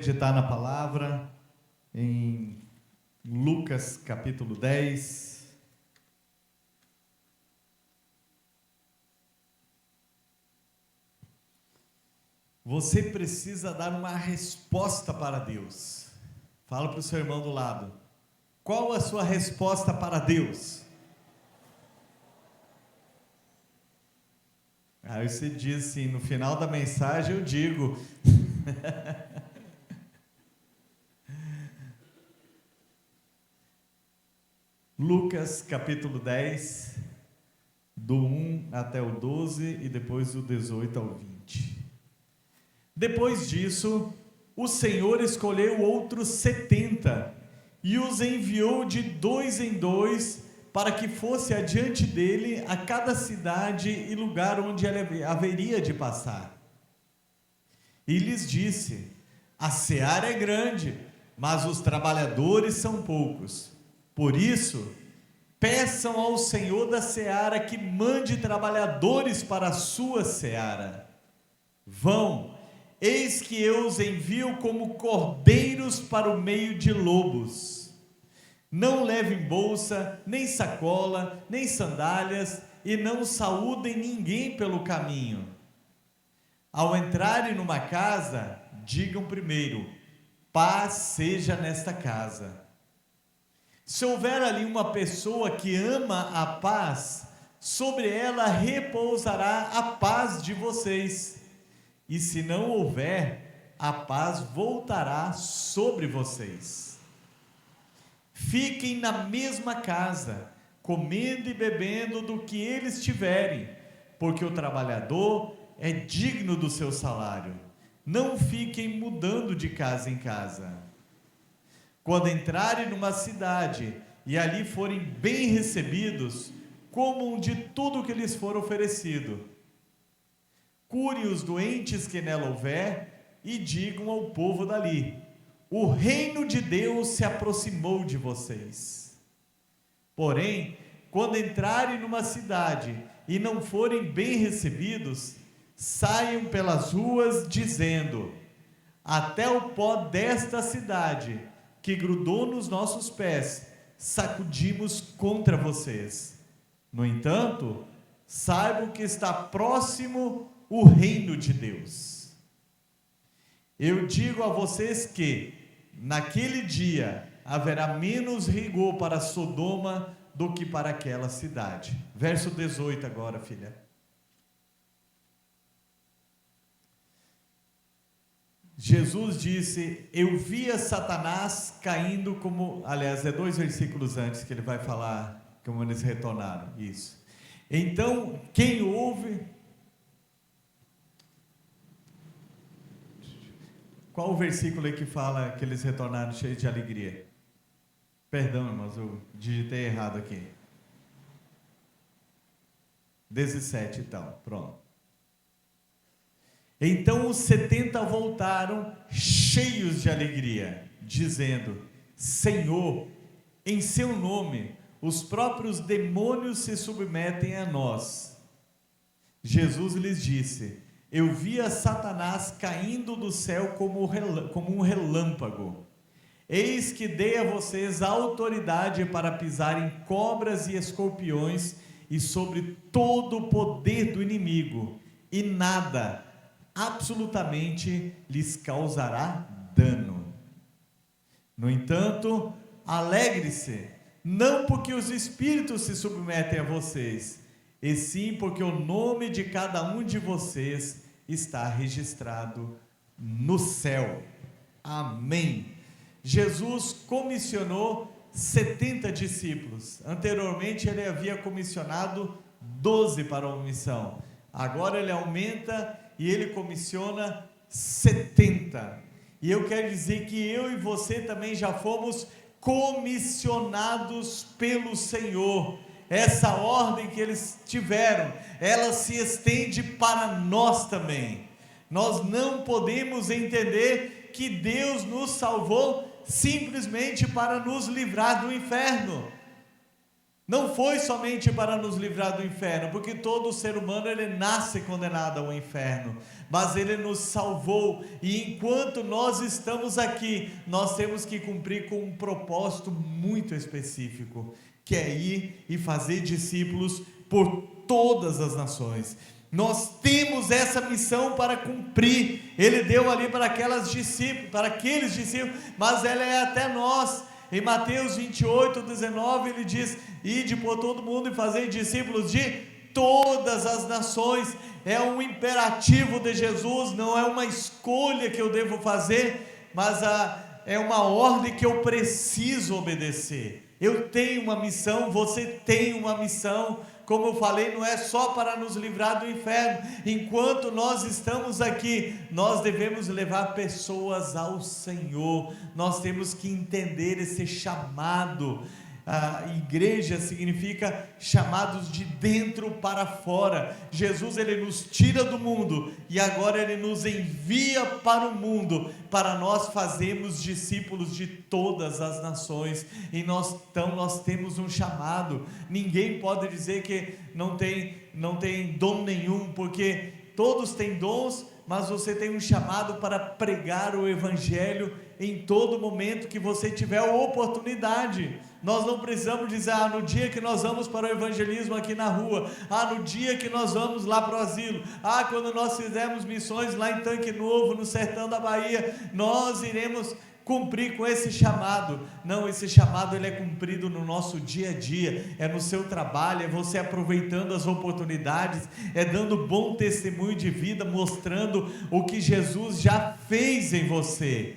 Meditar na palavra em Lucas capítulo 10. Você precisa dar uma resposta para Deus. Fala para o seu irmão do lado. Qual a sua resposta para Deus? Aí você diz assim, no final da mensagem eu digo. Lucas capítulo 10, do 1 até o 12 e depois do 18 ao 20. Depois disso, o Senhor escolheu outros 70 e os enviou de dois em dois para que fosse adiante dele a cada cidade e lugar onde ele haveria de passar. E lhes disse: a seara é grande, mas os trabalhadores são poucos. Por isso, peçam ao Senhor da seara que mande trabalhadores para a sua seara. Vão, eis que eu os envio como cordeiros para o meio de lobos. Não levem bolsa, nem sacola, nem sandálias, e não saúdem ninguém pelo caminho. Ao entrarem numa casa, digam primeiro: paz seja nesta casa. Se houver ali uma pessoa que ama a paz, sobre ela repousará a paz de vocês. E se não houver, a paz voltará sobre vocês. Fiquem na mesma casa, comendo e bebendo do que eles tiverem, porque o trabalhador é digno do seu salário. Não fiquem mudando de casa em casa. Quando entrarem numa cidade e ali forem bem recebidos, comam de tudo que lhes for oferecido. Curem os doentes que nela houver e digam ao povo dali: o reino de Deus se aproximou de vocês. Porém, quando entrarem numa cidade e não forem bem recebidos, saiam pelas ruas dizendo: até o pó desta cidade que grudou nos nossos pés, sacudimos contra vocês. No entanto, saibam que está próximo o reino de Deus. Eu digo a vocês que, naquele dia, haverá menos rigor para Sodoma do que para aquela cidade. Verso 18 agora, filha. Jesus disse: eu via Satanás caindo como... Aliás, é 2 versículos antes que ele vai falar como eles retornaram. Isso. Então, quem ouve... Qual o versículo aí que fala que eles retornaram cheios de alegria? Perdão, irmãos, eu digitei errado aqui. 17, então, pronto. Então os 70 voltaram cheios de alegria, dizendo: Senhor, em seu nome, os próprios demônios se submetem a nós. Jesus lhes disse: eu via Satanás caindo do céu como um relâmpago. Eis que dei a vocês autoridade para pisarem cobras e escorpiões e sobre todo o poder do inimigo, e nada absolutamente lhes causará dano. No entanto, alegre-se, não porque os espíritos se submetem a vocês, e sim porque o nome de cada um de vocês está registrado no céu. Amém. Jesus comissionou 70 discípulos. Anteriormente ele havia comissionado 12 para uma missão. Agora ele aumenta e ele comissiona 70. E eu quero dizer que eu e você também já fomos comissionados pelo Senhor. Essa ordem que eles tiveram, ela se estende para nós também. Nós não podemos entender que Deus nos salvou simplesmente para nos livrar do inferno. Não foi somente para nos livrar do inferno, porque todo ser humano ele nasce condenado ao inferno, mas ele nos salvou, e enquanto nós estamos aqui, nós temos que cumprir com um propósito muito específico, que é ir e fazer discípulos por todas as nações. Nós temos essa missão para cumprir. Ele deu ali para aqueles discípulos, mas ela é até nós. Em Mateus 28:19 ele diz: ide por todo mundo e fazei discípulos de todas as nações. É um imperativo de Jesus, não é uma escolha que eu devo fazer, mas é uma ordem que eu preciso obedecer. Eu tenho uma missão, você tem uma missão. Como eu falei, não é só para nos livrar do inferno. Enquanto nós estamos aqui, nós devemos levar pessoas ao Senhor. Nós temos que entender esse chamado. A igreja significa chamados de dentro para fora. Jesus ele nos tira do mundo e agora ele nos envia para o mundo, para nós fazermos discípulos de todas as nações. E nós temos um chamado. Ninguém pode dizer que não tem dom nenhum, porque todos têm dons, mas você tem um chamado para pregar o evangelho em todo momento que você tiver a oportunidade. Nós não precisamos dizer, no dia que nós vamos para o evangelismo aqui na rua, no dia que nós vamos lá para o asilo, quando nós fizermos missões lá em Tanque Novo, no sertão da Bahia, nós iremos cumprir com esse chamado. Não, esse chamado ele é cumprido no nosso dia a dia, é no seu trabalho, é você aproveitando as oportunidades, é dando bom testemunho de vida, mostrando o que Jesus já fez em você.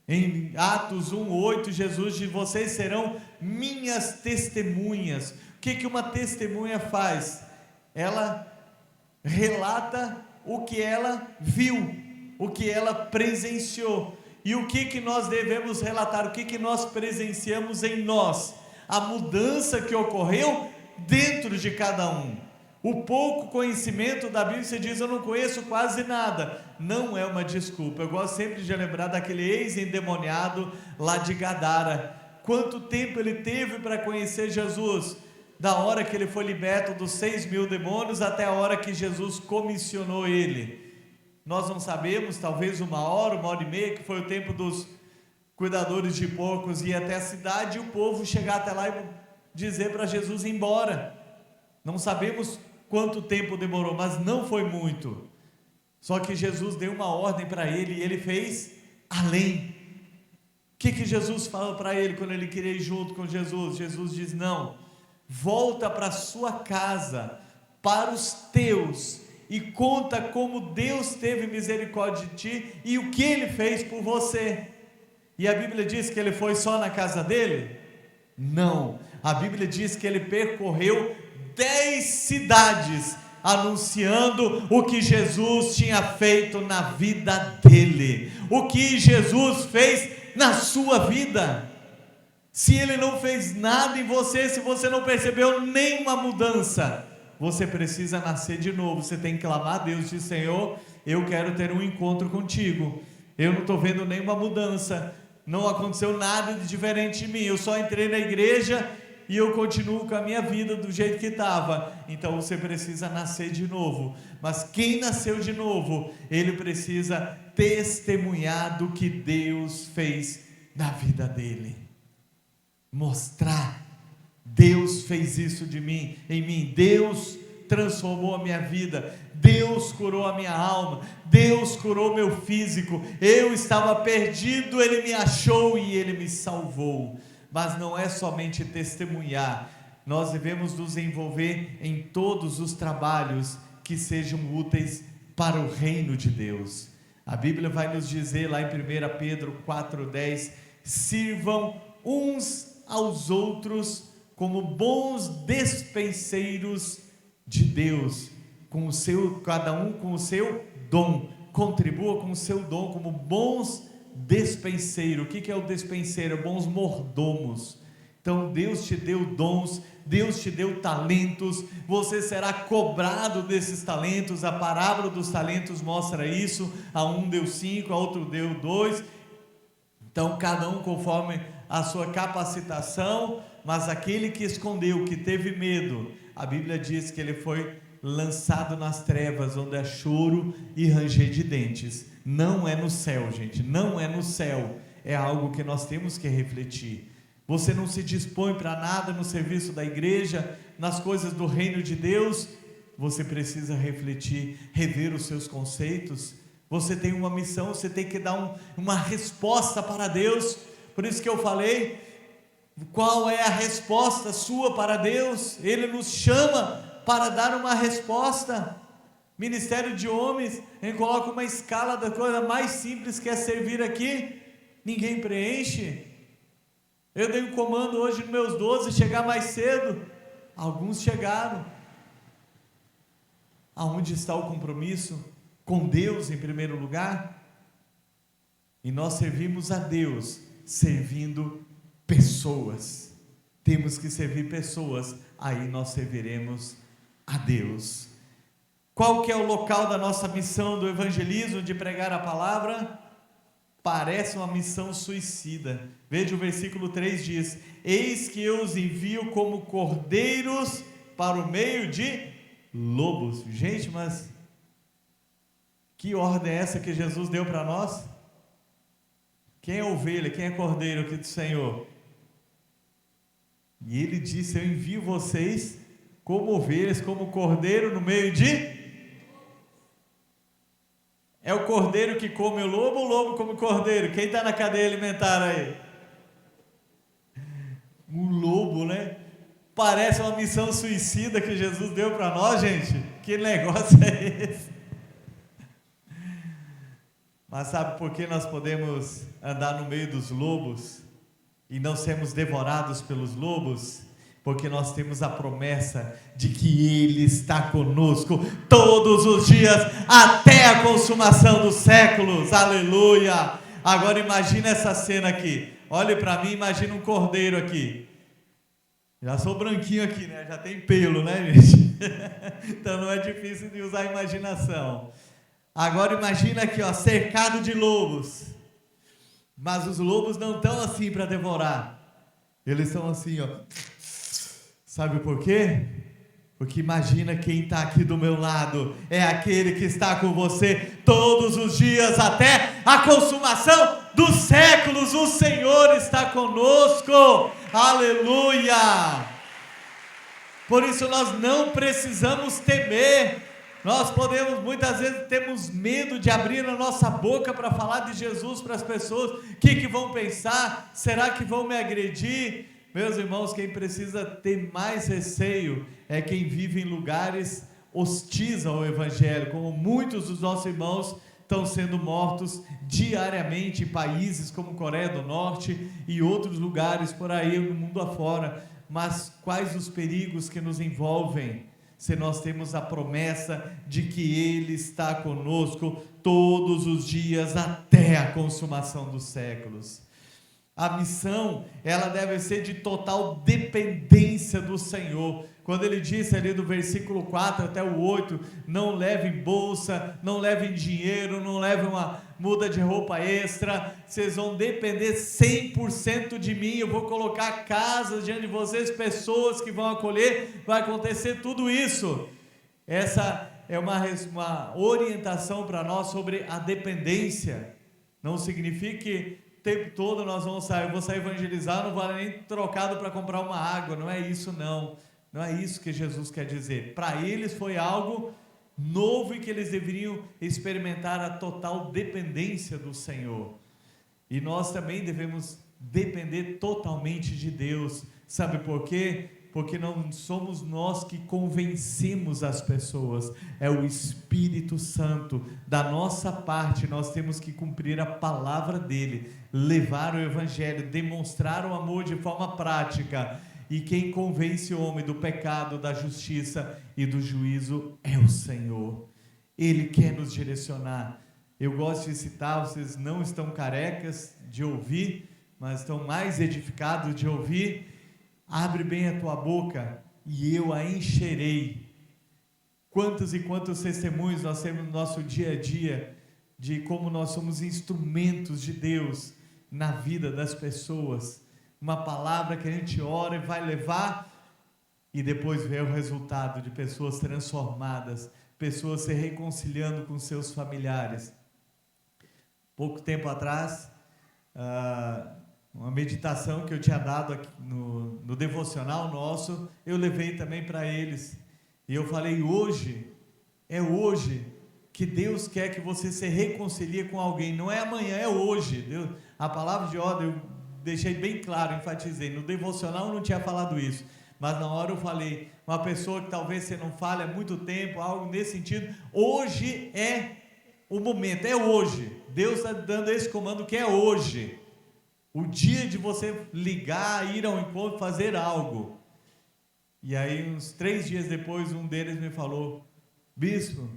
Em Atos 1:8, Jesus diz: vocês serão minhas testemunhas. O que uma testemunha faz? Ela relata o que ela viu, o que ela presenciou. E o que nós devemos relatar? O que nós presenciamos em nós? A mudança que ocorreu dentro de cada um. O pouco conhecimento da Bíblia, você diz: eu não conheço quase nada. Não é uma desculpa. Eu gosto sempre de lembrar daquele ex-endemoniado lá de Gadara. Quanto tempo ele teve para conhecer Jesus? Da hora que ele foi liberto dos 6.000 demônios até a hora que Jesus comissionou ele. Nós não sabemos, talvez 1 hora, 1h30, que foi o tempo dos cuidadores de porcos ir até a cidade e o povo chegar até lá e dizer para Jesus ir embora. Não sabemos quanto tempo demorou, mas não foi muito. Só que Jesus deu uma ordem para ele e ele fez além. O que Jesus falou para ele quando ele queria ir junto com Jesus? Jesus diz: não, volta para sua casa, para os teus, e conta como Deus teve misericórdia de ti e o que ele fez por você. E a Bíblia diz que ele foi só na casa dele? Não, a Bíblia diz que ele percorreu 10 cidades, anunciando o que Jesus tinha feito na vida dele, o que Jesus fez na sua vida. Se ele não fez nada em você, se você não percebeu nenhuma mudança, você precisa nascer de novo. Você tem que clamar a Deus, diz: Senhor, eu quero ter um encontro contigo, eu não estou vendo nenhuma mudança, não aconteceu nada de diferente em mim, eu só entrei na igreja e eu continuo com a minha vida do jeito que estava. Então você precisa nascer de novo. Mas quem nasceu de novo, ele precisa testemunhar do que Deus fez na vida dele, mostrar: Deus fez isso em mim, Deus transformou a minha vida, Deus curou a minha alma, Deus curou meu físico, eu estava perdido, Ele me achou e Ele me salvou. Mas não é somente testemunhar, nós devemos nos envolver em todos os trabalhos que sejam úteis para o reino de Deus. A Bíblia vai nos dizer lá em 1 Pedro 4:10, sirvam uns aos outros como bons despenseiros de Deus, cada um com o seu dom, contribua com o seu dom como bons despenseiros. O que é o despenseiro? Bons mordomos. Então Deus te deu dons, Deus te deu talentos, você será cobrado desses talentos. A parábola dos talentos mostra isso: a um deu 5, a outro deu 2, então cada um conforme a sua capacitação, mas aquele que escondeu, que teve medo, a Bíblia diz que ele foi lançado nas trevas, onde é choro e ranger de dentes. Não é no céu, gente, não é no céu, é algo que nós temos que refletir. Você não se dispõe para nada no serviço da igreja, nas coisas do reino de Deus, você precisa refletir, rever os seus conceitos. Você tem uma missão, você tem que dar uma resposta para Deus. Por isso que eu falei, qual é a resposta sua para Deus? Ele nos chama para dar uma resposta. Ministério de homens, a gente coloca uma escala da coisa mais simples que é servir aqui, ninguém preenche. Eu dei um comando hoje nos meus 12, chegar mais cedo, alguns chegaram. Aonde está o compromisso? Com Deus em primeiro lugar? E nós servimos a Deus, servindo pessoas. Temos que servir pessoas, aí nós serviremos a Deus. Qual que é o local da nossa missão do evangelismo, de pregar a palavra? Parece uma missão suicida. Veja o versículo 3 diz: eis que eu os envio como cordeiros para o meio de lobos. Gente, mas que ordem é essa que Jesus deu para nós? Quem é ovelha, quem é cordeiro aqui do Senhor? E ele disse: eu envio vocês como ovelhas, como cordeiro no meio de... É o cordeiro que come o lobo come o cordeiro? Quem está na cadeia alimentar aí? O lobo, né? Parece uma missão suicida que Jesus deu para nós, gente. Que negócio é esse? Mas sabe por que nós podemos andar no meio dos lobos e não sermos devorados pelos lobos? Porque nós temos a promessa de que Ele está conosco todos os dias, até a consumação dos séculos. Aleluia! Agora imagina essa cena aqui. Olhe para mim, imagina um cordeiro aqui. Já sou branquinho aqui, né? Já tem pelo, né, gente? Então não é difícil de usar a imaginação. Agora imagina aqui, ó, cercado de lobos. Mas os lobos não estão assim para devorar. Eles estão assim, ó. Sabe por quê? Porque imagina quem está aqui do meu lado, é aquele que está com você todos os dias, até a consumação dos séculos. O Senhor está conosco, aleluia! Por isso nós não precisamos temer. Nós podemos, muitas vezes temos medo de abrir a nossa boca para falar de Jesus para as pessoas. O que vão pensar? Será que vão me agredir? Meus irmãos, quem precisa ter mais receio é quem vive em lugares hostis ao Evangelho, como muitos dos nossos irmãos estão sendo mortos diariamente em países como Coreia do Norte e outros lugares por aí no mundo afora. Mas quais os perigos que nos envolvem, se nós temos a promessa de que Ele está conosco todos os dias até a consumação dos séculos? A missão, ela deve ser de total dependência do Senhor. Quando ele disse ali do versículo 4 até o 8, não levem bolsa, não levem dinheiro, não levem uma muda de roupa extra, vocês vão depender 100% de mim. Eu vou colocar casas diante de vocês, pessoas que vão acolher, vai acontecer tudo isso. Essa é uma orientação para nós sobre a dependência. Não significa que o tempo todo nós vamos sair, eu vou sair evangelizar, não vale nem trocado para comprar uma água. Não é isso, não é isso que Jesus quer dizer. Para eles foi algo novo e que eles deveriam experimentar a total dependência do Senhor. E nós também devemos depender totalmente de Deus. Sabe por quê? Porque não somos nós que convencemos as pessoas, é o Espírito Santo. Da nossa parte, nós temos que cumprir a palavra dele, levar o Evangelho, demonstrar o amor de forma prática. E quem convence o homem do pecado, da justiça e do juízo é o Senhor. Ele quer nos direcionar. Eu gosto de citar, vocês não estão carecas de ouvir, mas estão mais edificados de ouvir. Abre bem a tua boca e eu a encherei. Quantos e quantos testemunhos nós temos no nosso dia a dia, de como nós somos instrumentos de Deus na vida das pessoas. uma palavra que a gente ora e vai levar, e depois vê o resultado de pessoas transformadas, pessoas se reconciliando com seus familiares. Pouco tempo atrás, uma meditação que eu tinha dado aqui no devocional nosso, eu levei também para eles, e eu falei: hoje que Deus quer que você se reconcilie com alguém, não é amanhã, é hoje. Deus, a palavra de ordem eu deixei bem claro, enfatizei, no devocional eu não tinha falado isso, mas na hora eu falei, uma pessoa que talvez você não fale há muito tempo, algo nesse sentido, hoje é o momento, é hoje, Deus está dando esse comando que é hoje, o dia de você ligar, ir ao encontro, fazer algo. E aí uns 3 dias depois, um deles me falou: bispo,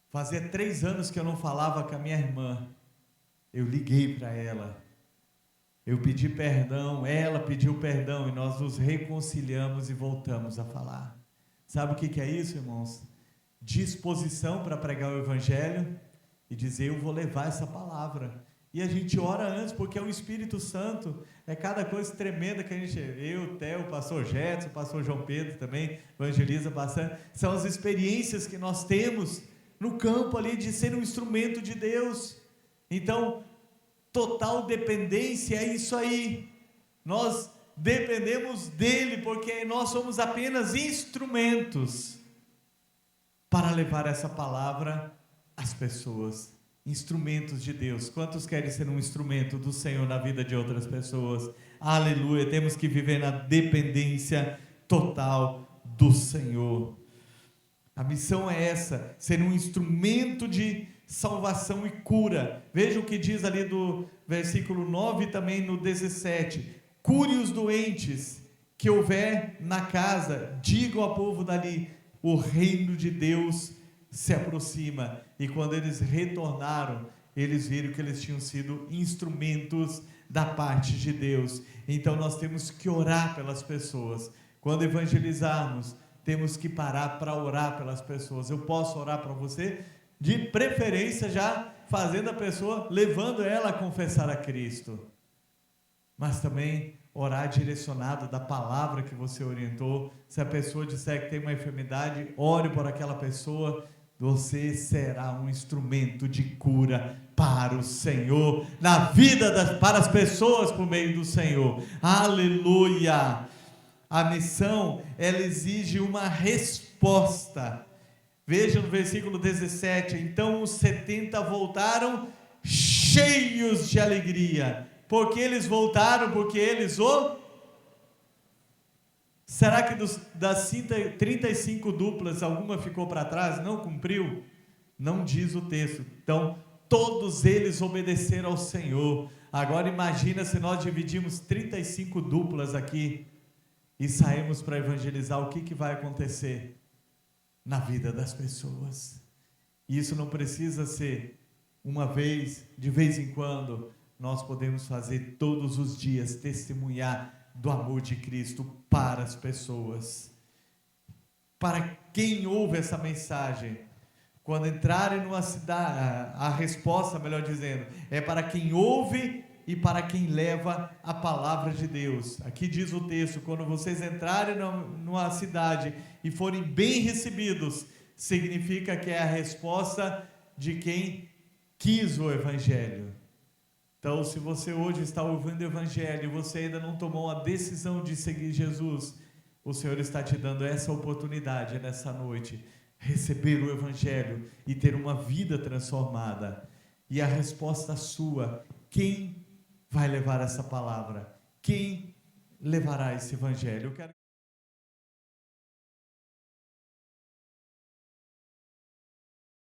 fazia 3 anos que eu não falava com a minha irmã, eu liguei para ela, eu pedi perdão, ela pediu perdão, e nós nos reconciliamos e voltamos a falar. Sabe o que é isso, irmãos? Disposição para pregar o Evangelho e dizer: eu vou levar essa palavra. E a gente ora antes, porque é o Espírito Santo, é cada coisa tremenda que a gente, eu, Theo, o pastor Jetson, o pastor João Pedro também, evangeliza bastante, são as experiências que nós temos no campo ali de ser um instrumento de Deus. Então, total dependência é isso aí, nós dependemos dele, porque nós somos apenas instrumentos para levar essa palavra às pessoas. Instrumentos de Deus. Quantos querem ser um instrumento do Senhor na vida de outras pessoas? Aleluia, temos que viver na dependência total do Senhor. A missão é essa, ser um instrumento de salvação e cura. Veja o que diz ali do versículo 9 e também no 17: cure os doentes que houver na casa, diga ao povo dali, o reino de Deus se aproxima. E quando eles retornaram, eles viram que eles tinham sido instrumentos da parte de Deus. Então nós temos que orar pelas pessoas. Quando evangelizarmos, temos que parar para orar pelas pessoas. Eu posso orar para você, de preferência já fazendo a pessoa, levando ela a confessar a Cristo, mas também orar direcionado da palavra que você orientou. Se a pessoa disser que tem uma enfermidade, ore por aquela pessoa. Você será um instrumento de cura para o Senhor, na vida para as pessoas por meio do Senhor. Aleluia! A missão, ela exige uma resposta. Veja no versículo 17: então os 70 voltaram cheios de alegria. Por que eles voltaram? Porque eles Será que das 35 duplas, alguma ficou para trás, não cumpriu? Não diz o texto. Então, todos eles obedeceram ao Senhor. Agora imagina se nós dividimos 35 duplas aqui e saímos para evangelizar, o que vai acontecer na vida das pessoas? Isso não precisa ser uma vez, de vez em quando. Nós podemos fazer todos os dias, testemunhar do amor de Cristo para as pessoas. Para quem ouve essa mensagem, quando entrarem numa cidade, a resposta, melhor dizendo, é para quem ouve e para quem leva a palavra de Deus. Aqui diz o texto: quando vocês entrarem numa cidade e forem bem recebidos, significa que é a resposta de quem quis o Evangelho. Então, se você hoje está ouvindo o Evangelho e você ainda não tomou a decisão de seguir Jesus, o Senhor está te dando essa oportunidade nessa noite, receber o Evangelho e ter uma vida transformada. E a resposta sua: quem vai levar essa palavra? Quem levará esse Evangelho? Eu quero